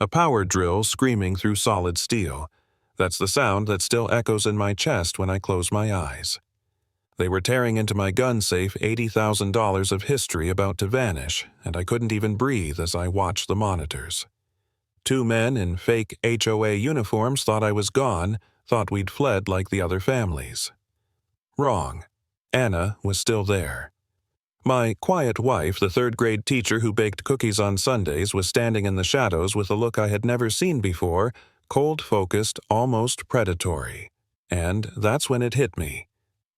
A power drill screaming through solid steel. That's the sound that still echoes in my chest when I close my eyes. They were tearing into my gun safe $80,000 of history about to vanish, and I couldn't even breathe as I watched the monitors. 2 men in fake HOA uniforms thought I was gone, thought we'd fled like the other families. Wrong. Anna was still there. My quiet wife, the 3rd-grade teacher who baked cookies on Sundays, was standing in the shadows with a look I had never seen before, cold-focused, almost predatory. And that's when it hit me.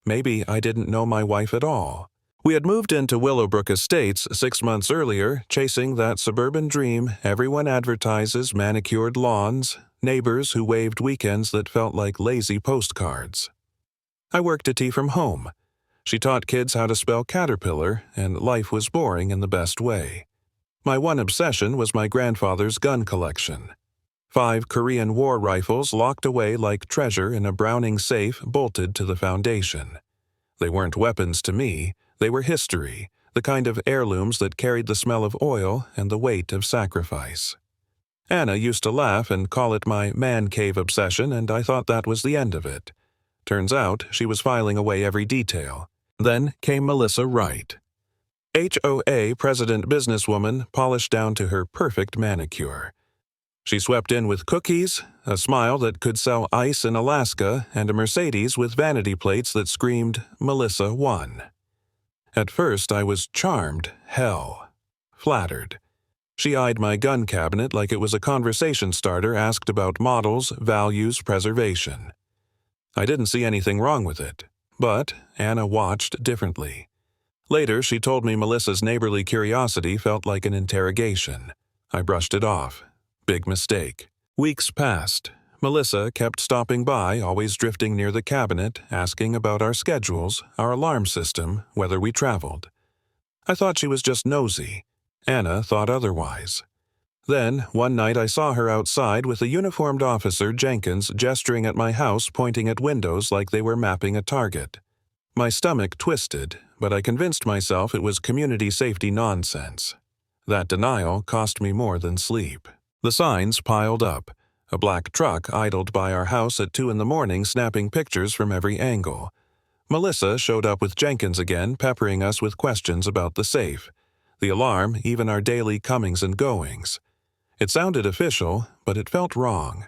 Maybe I didn't know my wife at all. We had moved into Willowbrook Estates 6 months earlier, chasing that suburban dream everyone advertises: manicured lawns, neighbors who waved weekends that felt like lazy postcards. I worked a tea from home. She taught kids how to spell caterpillar, and life was boring in the best way. My one obsession was my grandfather's gun collection. 5 Korean War rifles locked away like treasure in a Browning safe bolted to the foundation. They weren't weapons to me, they were history, the kind of heirlooms that carried the smell of oil and the weight of sacrifice. Anna used to laugh and call it my man cave obsession, and I thought that was the end of it. Turns out she was filing away every detail. Then came Melissa Wright. HOA president businesswoman polished down to her perfect manicure. She swept in with cookies, a smile that could sell ice in Alaska, and a Mercedes with vanity plates that screamed, "Melissa won." At first I was charmed, flattered. She eyed my gun cabinet like it was a conversation starter, asked about models, values, preservation. I didn't see anything wrong with it, but Anna watched differently. Later, she told me Melissa's neighborly curiosity felt like an interrogation. I brushed it off. Big mistake. Weeks passed. Melissa kept stopping by, always drifting near the cabinet, asking about our schedules, our alarm system, whether we traveled. I thought she was just nosy. Anna thought otherwise. Then, one night I saw her outside with a uniformed officer, Jenkins, gesturing at my house, pointing at windows like they were mapping a target. My stomach twisted, but I convinced myself it was community safety nonsense. That denial cost me more than sleep. The signs piled up. A black truck idled by our house at 2 a.m, snapping pictures from every angle. Melissa showed up with Jenkins again, peppering us with questions about the safe, the alarm, even our daily comings and goings. It sounded official, but it felt wrong.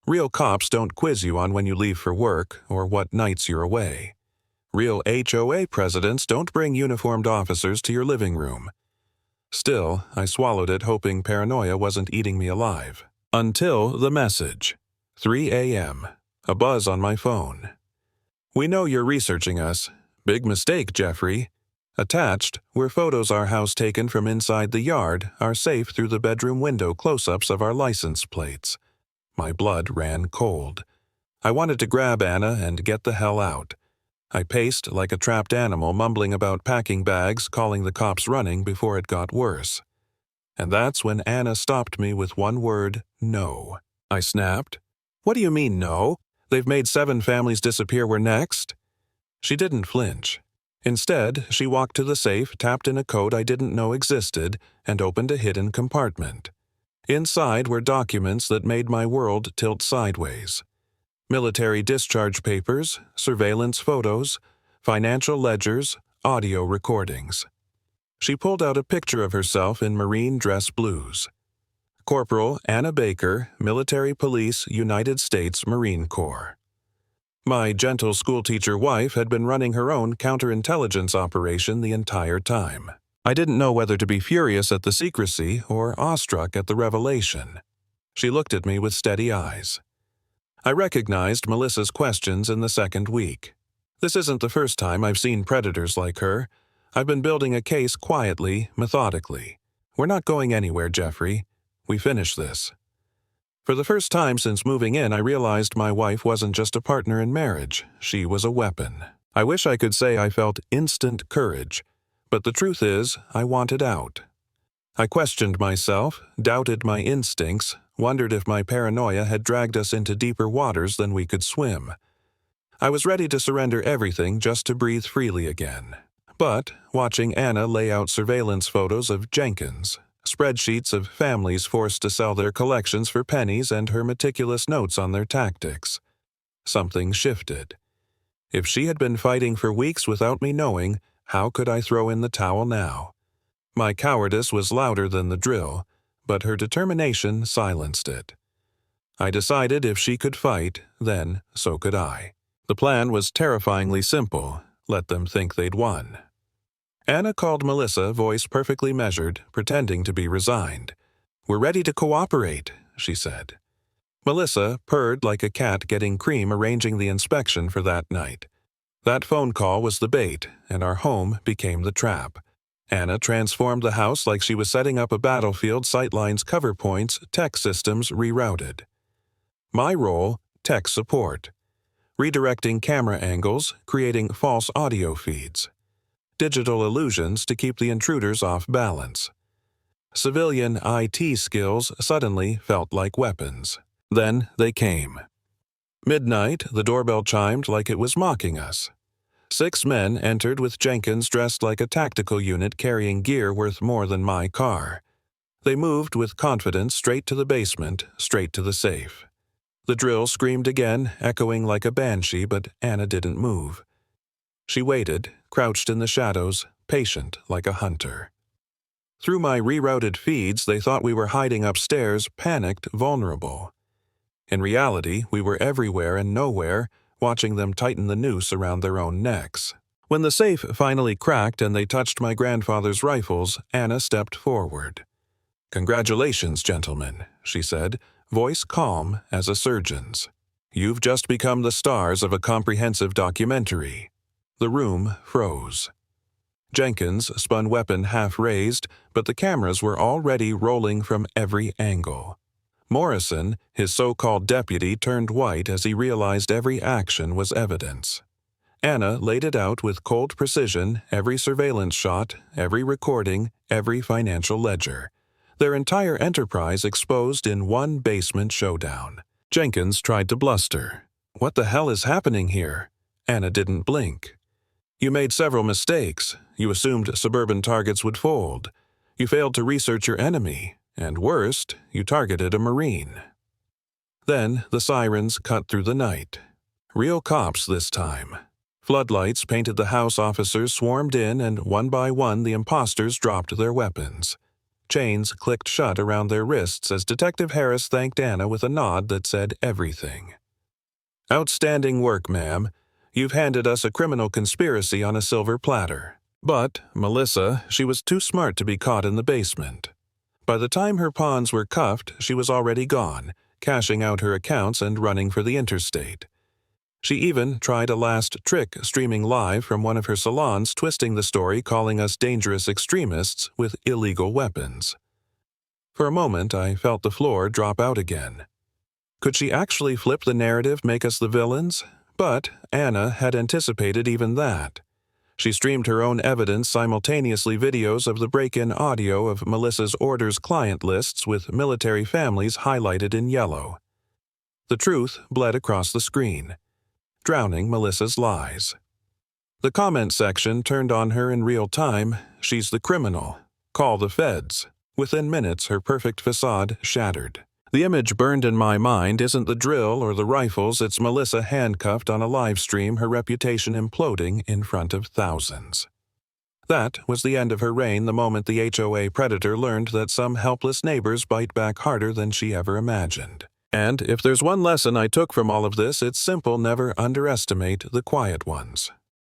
Real cops don't quiz you on when you leave for work or what nights you're away. Real HOA presidents don't bring uniformed officers to your living room. Still, I swallowed it, hoping paranoia wasn't eating me alive. Until the message. 3 a.m. A buzz on my phone. "We know you're researching us. Big mistake, Jeffrey." Attached were photos our house taken from inside the yard, our safe through the bedroom window, close-ups of our license plates. My blood ran cold. I wanted to grab Anna and get the hell out. I paced like a trapped animal, mumbling about packing bags, calling the cops running before it got worse. And that's when Anna stopped me with one word: no. I snapped. "What do you mean, no? They've made 7 families disappear, we're next?" She didn't flinch. Instead, she walked to the safe, tapped in a code I didn't know existed, and opened a hidden compartment. Inside were documents that made my world tilt sideways. Military discharge papers, surveillance photos, financial ledgers, audio recordings. She pulled out a picture of herself in marine dress blues. Corporal Anna Baker, Military Police, United States Marine Corps. My gentle schoolteacher wife had been running her own counterintelligence operation the entire time. I didn't know whether to be furious at the secrecy or awestruck at the revelation. She looked at me with steady eyes. I recognized Melissa's questions in the second week. This isn't the first time I've seen predators like her. I've been building a case quietly, methodically. We're not going anywhere, Jeffrey. We finish this. For the first time since moving in, I realized my wife wasn't just a partner in marriage. She was a weapon. I wish I could say I felt instant courage, but the truth is, I wanted out. I questioned myself, doubted my instincts, wondered if my paranoia had dragged us into deeper waters than we could swim. I was ready to surrender everything just to breathe freely again. But, watching Anna lay out surveillance photos of Jenkins, spreadsheets of families forced to sell their collections for pennies and her meticulous notes on their tactics. Something shifted. If she had been fighting for weeks without me knowing, how could I throw in the towel now? My cowardice was louder than the drill, but her determination silenced it. I decided if she could fight, then so could I. The plan was terrifyingly simple. Let them think they'd won. Anna called Melissa, voice perfectly measured, pretending to be resigned. "We're ready to cooperate," she said. Melissa purred like a cat getting cream arranging the inspection for that night. That phone call was the bait, and our home became the trap. Anna transformed the house like she was setting up a battlefield, sightlines, cover points, tech systems rerouted. My role, tech support. Redirecting camera angles, creating false audio feeds. Digital illusions to keep the intruders off balance. Civilian IT skills suddenly felt like weapons. Then they came. Midnight, the doorbell chimed like it was mocking us. 6 men entered with Jenkins dressed like a tactical unit carrying gear worth more than my car. They moved with confidence straight to the basement, straight to the safe. The drill screamed again, echoing like a banshee, but Anna didn't move. She waited, crouched in the shadows, patient like a hunter. Through my rerouted feeds, they thought we were hiding upstairs, panicked, vulnerable. In reality, we were everywhere and nowhere, watching them tighten the noose around their own necks. When the safe finally cracked and they touched my grandfather's rifles, Anna stepped forward. "Congratulations, gentlemen," she said, voice calm as a surgeon's. "You've just become the stars of a comprehensive documentary." The room froze. Jenkins spun weapon half raised, but the cameras were already rolling from every angle. Morrison, his so-called deputy, turned white as he realized every action was evidence. Anna laid it out with cold precision, every surveillance shot, every recording, every financial ledger. Their entire enterprise exposed in one basement showdown. Jenkins tried to bluster. "What the hell is happening here?" Anna didn't blink. "You made several mistakes. You assumed suburban targets would fold. You failed to research your enemy. And worst, you targeted a Marine." Then the sirens cut through the night. Real cops this time. Floodlights painted the house, officers swarmed in, and one by one the imposters dropped their weapons. Chains clicked shut around their wrists as Detective Harris thanked Anna with a nod that said everything. "Outstanding work, ma'am. You've handed us a criminal conspiracy on a silver platter." But Melissa, she was too smart to be caught in the basement. By the time her pawns were cuffed, she was already gone, cashing out her accounts and running for the interstate. She even tried a last trick streaming live from one of her salons, twisting the story, calling us dangerous extremists with illegal weapons. For a moment, I felt the floor drop out again. Could she actually flip the narrative, make us the villains? But Anna had anticipated even that. She streamed her own evidence, simultaneously videos of the break-in audio of Melissa's orders client lists with military families highlighted in yellow. The truth bled across the screen, drowning Melissa's lies. The comment section turned on her in real time. "She's the criminal. Call the feds." Within minutes, her perfect facade shattered. The image burned in my mind isn't the drill or the rifles, it's Melissa handcuffed on a live stream, her reputation imploding in front of thousands. That was the end of her reign the moment the HOA predator learned that some helpless neighbors bite back harder than she ever imagined. And if there's one lesson I took from all of this, it's simple: never underestimate the quiet ones.